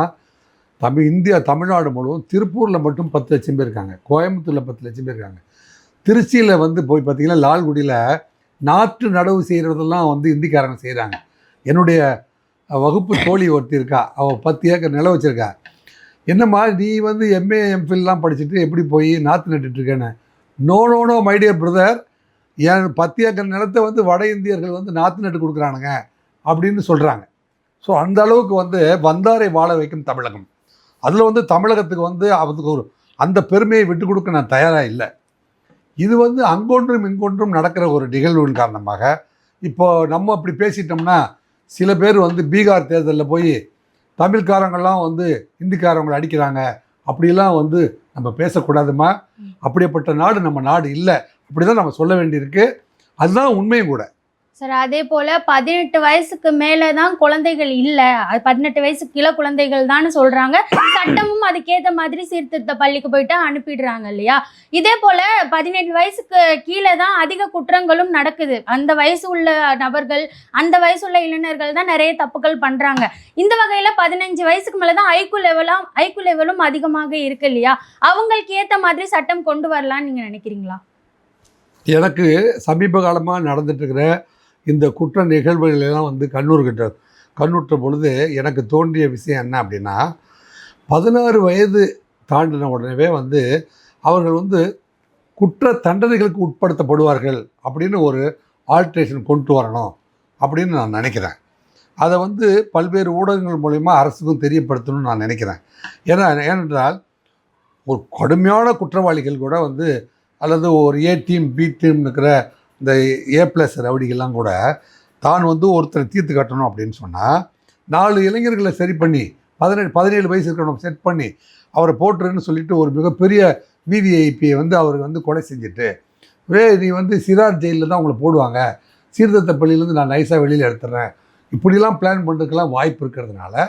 தமிழ்நாடு முழுவதும் திருப்பூரில் மட்டும் 10 லட்சம் பேர் இருக்காங்க, கோயம்புத்தூரில் 10 லட்சம் பேர் இருக்காங்க. திருச்சியில் வந்து போய் பார்த்தீங்கன்னா லால்குடியில் நாற்று நடவு செய்கிறதெல்லாம் வந்து இந்திக்காரங்க செய்கிறாங்க. என்னுடைய வகுப்பு தோழி ஒருத்தி இருக்கா, அவள் 10 ஏக்கர் நிலம் வச்சுருக்கா. என்னம்மா நீ வந்து எம்ஏ எம்ஃபில்லாம் படிச்சுட்டு எப்படி போய் நாற்று நட்டுட்ருக்கேன்னு? No no no my dear brother, என் 10 ஏக்கர் நிலத்தை வந்து வட இந்தியர்கள் வந்து நாற்று நட்டு கொடுக்குறானுங்க அப்படின்னு சொல்கிறாங்க. ஸோ அந்த அளவுக்கு வந்து வந்தாரை வாழ வைக்கும் தமிழகம். அதில் வந்து தமிழகத்துக்கு வந்து அதுக்கு ஒரு அந்த பெருமையை விட்டு கொடுக்க நான் தயாராக இல்லை. இது வந்து அங்கொன்றும் இங்கொன்றும் நடக்கிற ஒரு நிகழ்வின் காரணமாக இப்போ நம்ம அப்படி பேசிட்டோம்னா சில பேர் வந்து பீகார் தேர்தலில் போய் தமிழ்காரங்கள்லாம் வந்து இந்திக்காரங்களை அடிக்கிறாங்க அப்படிலாம் வந்து நம்ம பேசக்கூடாதுமா. அப்படிப்பட்ட நாடு நம்ம நாடு இல்லை, அப்படி தான் நம்ம சொல்ல வேண்டியிருக்கு. அதுதான் உண்மையும் கூட. சார் அதே போல் 18 வயசுக்கு மேலே தான் குழந்தைகள் இல்லை, அது 18 வயசுக்கு கீழே குழந்தைகள் தான் சொல்கிறாங்க. சட்டமும் அதுக்கேற்ற மாதிரி சீர்திருத்த பள்ளிக்கு போயிட்டு அனுப்பிடுறாங்க இல்லையா? இதே போல் 17 வயசுக்கு கீழே தான் அதிக குற்றங்களும் நடக்குது. அந்த வயசு உள்ள நபர்கள், அந்த வயசு உள்ள இளைஞர்கள் தான் நிறைய தப்புகள் பண்ணுறாங்க. இந்த வகையில் 15 வயசுக்கு மேலே தான் ஐக்யூ லெவலும் அதிகமாக இருக்கு இல்லையா? அவங்களுக்கு ஏற்ற மாதிரி சட்டம் கொண்டு வரலான்னு நீங்கள் நினைக்கிறீங்களா? எனக்கு சமீப காலமாக நடந்துட்டுருக்கிற இந்த குற்ற நிகழ்வுகளெல்லாம் வந்து கண்ணுற்ற பொழுது எனக்கு தோன்றிய விஷயம் என்ன அப்படின்னா, 16 வயது தாண்டின உடனே வந்து அவர்கள் வந்து குற்ற தண்டனைகளுக்கு உட்படுத்தப்படுவார்கள் அப்படின்னு ஒரு ஆல்ட்ரேஷன் கொண்டு வரணும் அப்படின்னு நான் நினைக்கிறேன். அதை வந்து பல்வேறு ஊடகங்கள் மூலமா அரசுக்கும் தெரியப்படுத்தணும்னு நான் நினைக்கிறேன். ஏனென்றால் ஒரு கடுமையான குற்றவாளிகள் கூட வந்து அல்லது ஒரு ஏ டீம் பி டீம் இருக்கிற இந்த A+ ரவுடிகள்லாம் கூட தான் வந்து ஒருத்தரை தீர்த்து கட்டணும் அப்படின்னு சொன்னால் 4 இளைஞர்களை சரி பண்ணி 17 வயசு இருக்கிறவங்க செட் பண்ணி அவரை போட்டுருன்னு சொல்லிட்டு ஒரு மிகப்பெரிய விவிஐபியை வந்து அவருக்கு வந்து கொலை செஞ்சுட்டு நீ வந்து சிறார் ஜெயிலில் தான் உங்களை போடுவாங்க, சீர்திருத்த பள்ளியிலேருந்து நான் நைஸாக வெளியில் எடுத்துறேன், இப்படிலாம் பிளான் பண்ணுறதுக்கெல்லாம் வாய்ப்பு இருக்கிறதுனால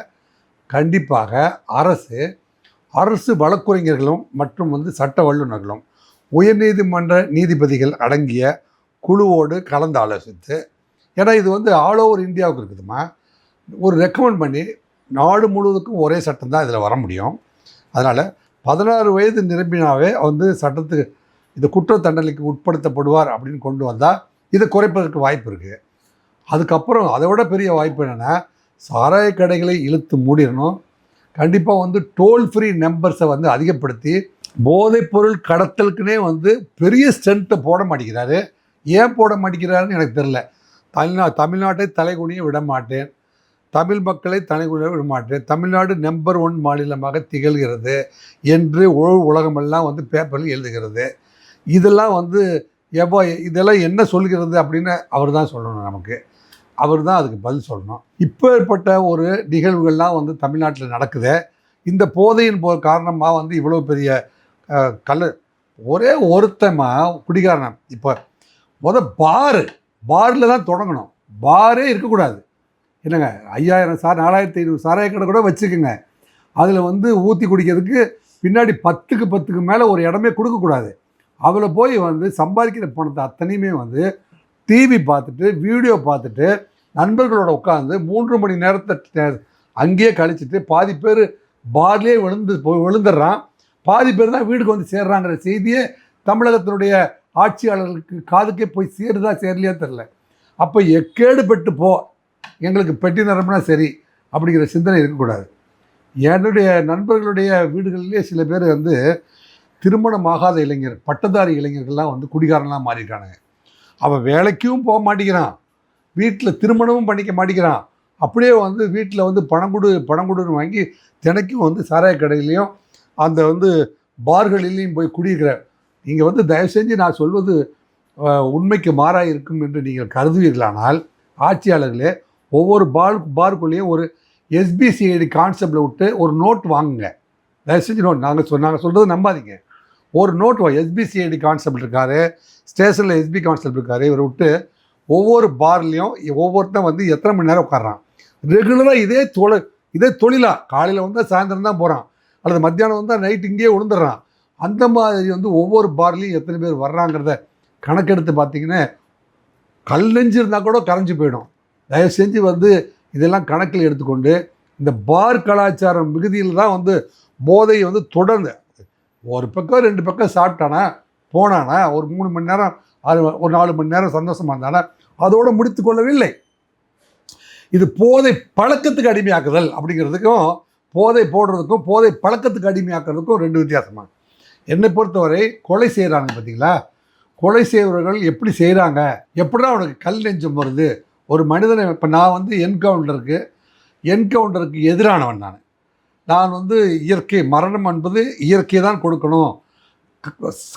கண்டிப்பாக அரசு வழக்குரைஞர்களும் மற்றும் வந்து சட்ட வல்லுநர்களும் உயர்நீதிமன்ற நீதிபதிகள் அடங்கிய குழுவோடு கலந்து ஆலோசித்து, ஏன்னா இது வந்து ஆல் ஓவர் இந்தியாவுக்கு இருக்குதுமா, ஒரு ரெக்கமெண்ட் பண்ணி நாடு முழுவதுக்கும் ஒரே சட்டம் தான் இதில் வர முடியும். அதனால் 16 வயது நிரம்பினாவே வந்து சட்டத்துக்கு இது குற்ற தண்டனைக்கு உட்படுத்தப்படுவார் அப்படின்னு கொண்டு வந்தால் இதை குறைப்பதற்கு வாய்ப்பு இருக்குது. அதுக்கப்புறம் அதை விட பெரிய வாய்ப்பு என்னென்னா சாராய கடைகளை இழுத்து மூடிடணும். கண்டிப்பாக வந்து டோல் ஃப்ரீ நம்பர்ஸை வந்து அதிகப்படுத்தி போதைப்பொருள் கடத்தலுக்குனே வந்து பெரிய ஸ்ட்ரென்த்தை போட மாட்டேங்கிறாரு. ஏன் போட மாட்டேங்கிறாருன்னு எனக்கு தெரில. தமிழ்நாட்டை தலைகுனிய விட மாட்டேன், தமிழ் மக்களை தலைகுனிய விட மாட்டேன், தமிழ்நாடு நம்பர் 1 மாநிலமாக திகழ்கிறது என்று உலகமெல்லாம் வந்து பேப்பரில் எழுதுகிறது. இதெல்லாம் வந்து இதெல்லாம் என்ன சொல்கிறது அப்படின்னு அவர் தான் சொல்லணும். நமக்கு அவர் தான் அதுக்கு பதில் சொல்லணும். இப்பேற்பட்ட ஒரு நிகழ்வுகள்லாம் வந்து தமிழ்நாட்டில் நடக்குது. இந்த போதையின் காரணமாக வந்து இவ்வளோ பெரிய ஒரே ஒருத்தமாக குடிகாரன். இப்போ பாரில் தான் தொடங்கணும், பாரே இருக்கக்கூடாது. என்னங்க 5000 4500 சாராய கடை கூட வச்சுக்கோங்க, அதில் வந்து ஊற்றி குடிக்கிறதுக்கு பின்னாடி 10க்கு மேலே ஒரு இடமே கொடுக்கக்கூடாது. அதில் போய் வந்து சம்பாதிக்கிற பணத்தை அத்தனையுமே வந்து டிவி பார்த்துட்டு வீடியோ பார்த்துட்டு நண்பர்களோட உட்காந்து 3 மணி நேரத்தை அங்கேயே கழிச்சிட்டு பாதி பேர் பார்லேயே விழுந்துடுறான், பாதி பேர் தான் வீட்டுக்கு வந்து சேர்றாங்கிற செய்தியே தமிழகத்தினுடைய ஆட்சியாளர்களுக்கு காதுக்கே போய் சேரலையா தெரில. அப்போ எக்கேடுபட்டு எங்களுக்கு பெட்டி நிரம்பினா சரி அப்படிங்கிற சிந்தனை இருக்கக்கூடாது. என்னுடைய நண்பர்களுடைய வீடுகளிலே சில பேர் வந்து திருமணமாகாத இளைஞர், பட்டதாரி இளைஞர்கள்லாம் வந்து குடிகாரன்லாம் மாறியிருக்கானுங்க. அவன் வேலைக்கும் போக மாட்டேங்கிறான், வீட்டில் திருமணமும் பண்ணிக்க மாட்டேங்கிறான், அப்படியே வந்து வீட்டில் வந்து பணம் கொடுன்னு வாங்கி தினைக்கும் வந்து சாராய கடையிலையும் அந்த வந்து பார்களிலையும் போய் குடியிருக்கிற நீங்கள் வந்து தயவு செஞ்சு நான் சொல்வது உண்மைக்கு மாறாக இருக்கும் என்று நீங்கள் கருதுவீர்களானால் ஆட்சியாளர்களே ஒவ்வொரு பார்க்குள்ளேயும் ஒரு SBCID கான்செப்டில் விட்டு ஒரு நோட் வாங்குங்க. தயவு செஞ்சு நோட் நாங்கள் சொல்கிறது நம்பாதீங்க. ஒரு நோட் எஸ்பிசிஐடி கான்ஸ்டபிள் இருக்காரு, ஸ்டேஷனில் எஸ்பி கான்ஸ்டபிள் இருக்காரு, இவரை விட்டு ஒவ்வொரு பார்லேயும் ஒவ்வொருத்தன் வந்து எத்தனை மணி நேரம் உட்காடுறான். ரெகுலராக இதே தொழிலாக காலையில் வந்தால் சாயந்தரம் தான் போகிறான், அல்லது மத்தியானம் வந்தால் நைட் இங்கேயே விழுந்துடுறான். அந்த மாதிரி வந்து ஒவ்வொரு பார்லேயும் எத்தனை பேர் வர்றாங்கிறத கணக்கெடுத்து பார்த்தீங்கன்னா கல் நெஞ்சு இருந்தால் கூட கரைஞ்சி போயிடும். தயவு செஞ்சு வந்து இதெல்லாம் கணக்கில் எடுத்துக்கொண்டு இந்த பார் கலாச்சாரம் மிகுதியில் தான் வந்து போதை வந்து தொடர்ந்து ஒரு பக்கம் 2 பக்கம் சாப்பிட்டானா போனானா ஒரு 3 மணி நேரம் ஒரு 4 மணி நேரம் சந்தோஷமாக இருந்தானா அதோடு முடித்து கொள்ளவில்லை. இது போதை பழக்கத்துக்கு அடிமையாக்குதல் அப்படிங்கிறதுக்கும் போதை போடுறதுக்கும் போதை பழக்கத்துக்கு அடிமையாக்குறதுக்கும் 2 வித்தியாசமாக. என்னை பொறுத்தவரை கொலை செய்கிறாங்க பார்த்தீங்களா, கொலை செய்கிறவர்கள் எப்படி செய்கிறாங்க, எப்படிதான் அவனுக்கு கல் நெஞ்சம் வருது. ஒரு மனிதனை இப்போ நான் வந்து என்கவுண்டருக்கு எதிரானவன். நான் வந்து இயற்கை மரணம் என்பது இயற்கை தான் கொடுக்கணும்,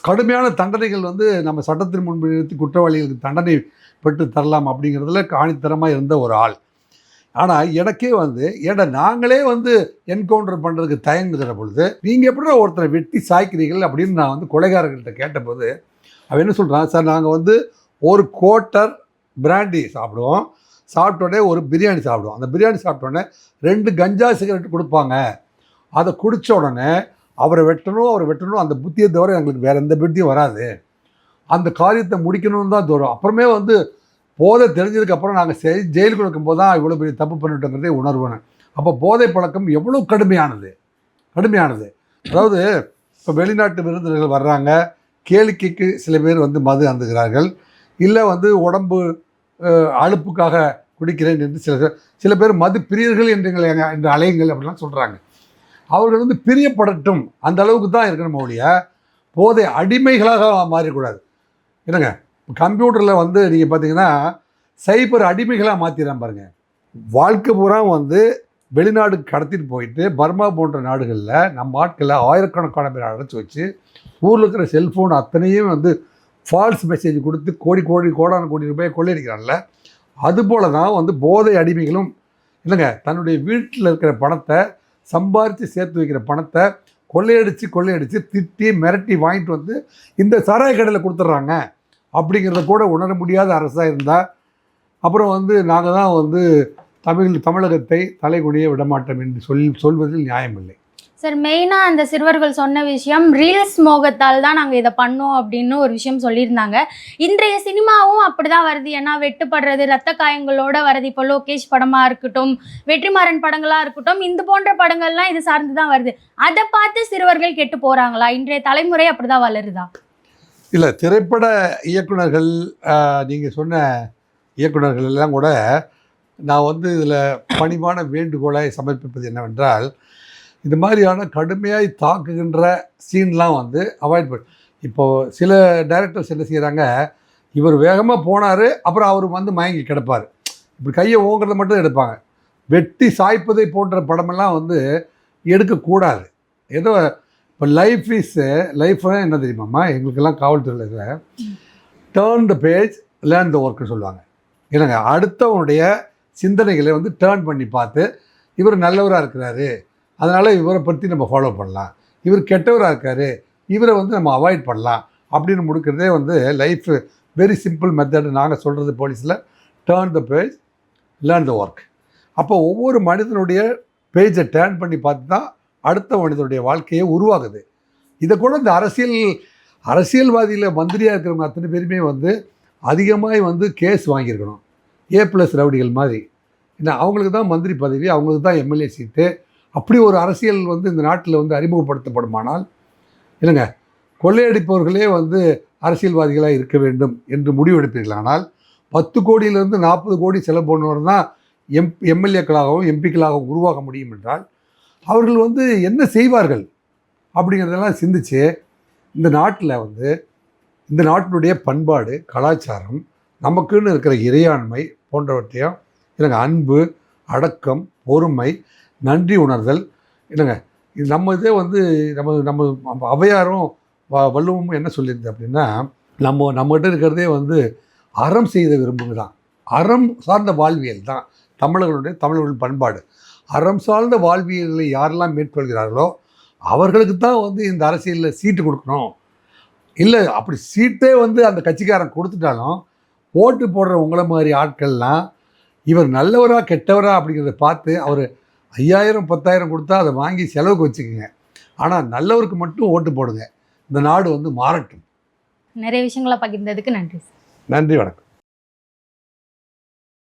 கடுமையான தண்டனைகள் வந்து நம்ம சட்டத்தின் முன்பு நிறுத்தி குற்றவாளிகளுக்கு தண்டனை பெற்று தரலாம் அப்படிங்கிறதுல ஆணித்தரமாக இருந்த ஒரு ஆள். ஆனால் எனக்கே வந்து நாங்களே வந்து என்கவுண்டர் பண்ணுறதுக்கு தயங்குகிற பொழுது நீங்கள் எப்படி ஒருத்தரை வெட்டி சாய்க்கிறீர்கள் அப்படின்னு நான் வந்து கொலைகாரர்கள்ட்ட கேட்டபோது அவன் என்ன சொல்கிறான், சார் நாங்கள் வந்து ஒரு கோட்டர் பிராண்டி சாப்பிடுவோம், சாப்பிட்டோடனே ஒரு பிரியாணி சாப்பிடுவோம், அந்த பிரியாணி சாப்பிட்டோடனே 2 கஞ்சா சிகரெட் கொடுப்பாங்க, அதை குடித்த உடனே அவரை வெட்டணும் அந்த புத்தியை தவிர எங்களுக்கு வேறு எந்த புத்தியும் வராது, அந்த காரியத்தை முடிக்கணும்னு தான் தோறும். அப்புறமே வந்து போதை தெரிஞ்சதுக்கப்புறம் நாங்கள் ஜெயிலுக்கு இருக்கும்போது தான் இவ்வளோ பெரிய தப்பு பண்ணிட்டோங்கிறதே உணர்வேன். அப்போ போதை பழக்கம் எவ்வளோ கடுமையானது. அதாவது இப்போ வெளிநாட்டு விருந்தினர்கள் வர்றாங்க, கேளிக்கைக்கு சில பேர் வந்து மது அருந்துகிறார்கள், இல்லை வந்து உடம்பு அலுப்புக்காக குடிக்கிறேன் என்று சில பேர் மது பிரியர்கள் என்று அலையுங்கள் அப்படிலாம் சொல்கிறாங்க. அவர்கள் வந்து பிரியப்படட்டும் அந்த அளவுக்கு தான் இருக்கணும் ஒழிய போதை அடிமைகளாக மாறிக்கூடாது. என்னங்க கம்ப்யூட்டரில் வந்து நீங்கள் பார்த்தீங்கன்னா சைபர் அடிமைகளாக மாற்றிடுறான் பாருங்கள். வாழ்க்கை பூரா வந்து வெளிநாடுக்கு கடத்திட்டு போயிட்டு பர்மா போன்ற நாடுகளில் நம்ம ஆட்களை ஆயிரக்கணக்கான பேர் அடைச்சி வச்சு ஊரில் இருக்கிற செல்ஃபோன் அத்தனையும் வந்து ஃபால்ஸ் மெசேஜ் கொடுத்து கோடான கோடி ரூபாய் கொள்ளையடிக்கிறான்ல, அதுபோல தான் வந்து போதை அடிமைகளும் இல்லைங்க தன்னுடைய வீட்டில் இருக்கிற பணத்தை சம்பாரித்து சேர்த்து வைக்கிற பணத்தை கொள்ளையடித்து திட்டி மிரட்டி வாங்கிட்டு வந்து இந்த சாராய கடையில் கொடுத்துட்றாங்க. அப்படிங்கிறத கூட உணர முடியாத அரசாக இருந்தால் அப்புறம் வந்து நாங்கள் தான் வந்து தமிழகத்தை தலைகுனிய விடமாட்டோம் என்று சொல்வதில் நியாயமில்லை. சார் மெயினாக அந்த சிறுவர்கள் சொன்ன விஷயம் ரீல்ஸ் மோகத்தால் தான் நாங்கள் இதை பண்ணோம் அப்படின்னு ஒரு விஷயம் சொல்லியிருந்தாங்க. இன்றைய சினிமாவும் அப்படி தான் வருது. ஏன்னா வெட்டுப்படுறது, ரத்த காயங்களோட வருது. இப்போ லோகேஷ் படமாக இருக்கட்டும், வெற்றிமாறன் படங்களாக இருக்கட்டும், இந்த போன்ற படங்கள்லாம் இது சார்ந்து தான் வருது. அதை பார்த்து சிறுவர்கள் கெட்டு போகிறாங்களா? இன்றைய தலைமுறை அப்படி தான் வளருதா? இல்லை, திரைப்பட இயக்குனர்கள் நீங்கள் சொன்ன இயக்குனர்கள் எல்லாம் கூட நான் வந்து இதில் பணிவான வேண்டுகோளை சமர்ப்பிப்பது என்னவென்றால், இந்த மாதிரியான கடுமையாக தாக்குகின்ற சீன்லாம் வந்து அவாய்ட் பண்ண. இப்போது சில டைரக்டர்ஸ் என்ன செய்கிறாங்க, இவர் வேகமாக போனார் அப்புறம் அவர் வந்து மயங்கி கிடப்பார், இப்படி கையை ஓங்குறத மட்டும் எடுப்பாங்க. வெட்டி சாய்ப்பதை போன்ற படமெல்லாம் வந்து எடுக்கக்கூடாது. ஏதோ இப்போ லைஃப்னா என்ன தெரியுமாம்மா, எங்களுக்கெல்லாம் காவல்துறையில் turn the page learn the ஒர்க்குன்னு சொல்லுவாங்க. இல்லைங்க, அடுத்தவனுடைய சிந்தனைகளை வந்து டேர்ன் பண்ணி பார்த்து இவர் நல்லவராக இருக்கிறாரு, அதனால் இவரை பற்றி நம்ம ஃபாலோ பண்ணலாம், இவர் கெட்டவராக இருக்கார், இவரை வந்து நம்ம அவாய்ட் பண்ணலாம் அப்படின்னு முடிக்கிறதே வந்து லைஃப் வெரி சிம்பிள் மெத்தட். நாங்கள் சொல்கிறது போலீஸில் turn the page learn the work. அப்போ ஒவ்வொரு மனிதனுடைய பேஜை டேர்ன் பண்ணி பார்த்து தான் அடுத்த மனிதனுடைய வாழ்க்கையை உருவாகுது. இதை கூட இந்த அரசியல்வாதியில் மந்திரியாக இருக்கிறவங்க அத்தனை பேருமே வந்து அதிகமாக வந்து கேஸ் வாங்கியிருக்கணும். A+ ரவுடிகள் மாதிரி. ஏன்னா அவங்களுக்கு தான் மந்திரி பதவி, அவங்களுக்கு தான் எம்எல்ஏ சீட்டு. அப்படி ஒரு அரசியல் வந்து இந்த நாட்டில் வந்து அறிமுகப்படுத்தப்படுமானால் இல்லைங்க, கொள்ளையடிப்பவர்களே வந்து அரசியல்வாதிகளாக இருக்க வேண்டும் என்று முடிவெடுப்பீர்களானால் 10 கோடியிலிருந்து 40 கோடி செலவு பண்ணுவர் தான் எம்எல்ஏக்களாகவும் எம்பிக்களாகவும் உருவாக முடியும் என்றால் அவர்கள் வந்து என்ன செய்வார்கள் அப்படிங்கிறதெல்லாம் சிந்திச்சு இந்த நாட்டில் வந்து இந்த நாட்டினுடைய பண்பாடு, கலாச்சாரம், நமக்குன்னு இருக்கிற இறையாண்மை போன்றவற்றையும் இல்லைங்க, அன்பு, அடக்கம், பொறுமை, நன்றி உணர்தல் இல்லைங்க, இது நம்ம இதே வந்து நம்ம ஔவையாரும் வள்ளுவமும் என்ன சொல்லியிருந்து அப்படின்னா, நம்மகிட்ட இருக்கிறதே வந்து அறம் செய்த விரும்புங்க தான். அறம் சார்ந்த வாழ்வியல் தான் தமிழர்களுடைய பண்பாடு. அறம் சார்ந்த வாழ்வியலை யாரெல்லாம் மேற்கொள்கிறார்களோ அவர்களுக்கு தான் வந்து இந்த அரசியலில் சீட்டு கொடுக்கணும் இல்லை அப்படி சீட்டே வந்து அந்த கட்சிக்காரன் கொடுத்துட்டாலும் ஓட்டு போடுற உங்களை மாதிரி ஆட்கள்லாம் இவர் நல்லவரா கெட்டவரா அப்படிங்கிறத பார்த்து அவர் 5000 10,000 கொடுத்தா அதை வாங்கி செலவுக்கு வச்சுக்கோங்க. ஆனால் நல்லவருக்கு மட்டும் ஓட்டு போடுங்க. இந்த நாடு வந்து மாறட்டும். நிறைய விஷயங்களை பகிர்ந்ததுக்கு நன்றி சார். நன்றி, வணக்கம்.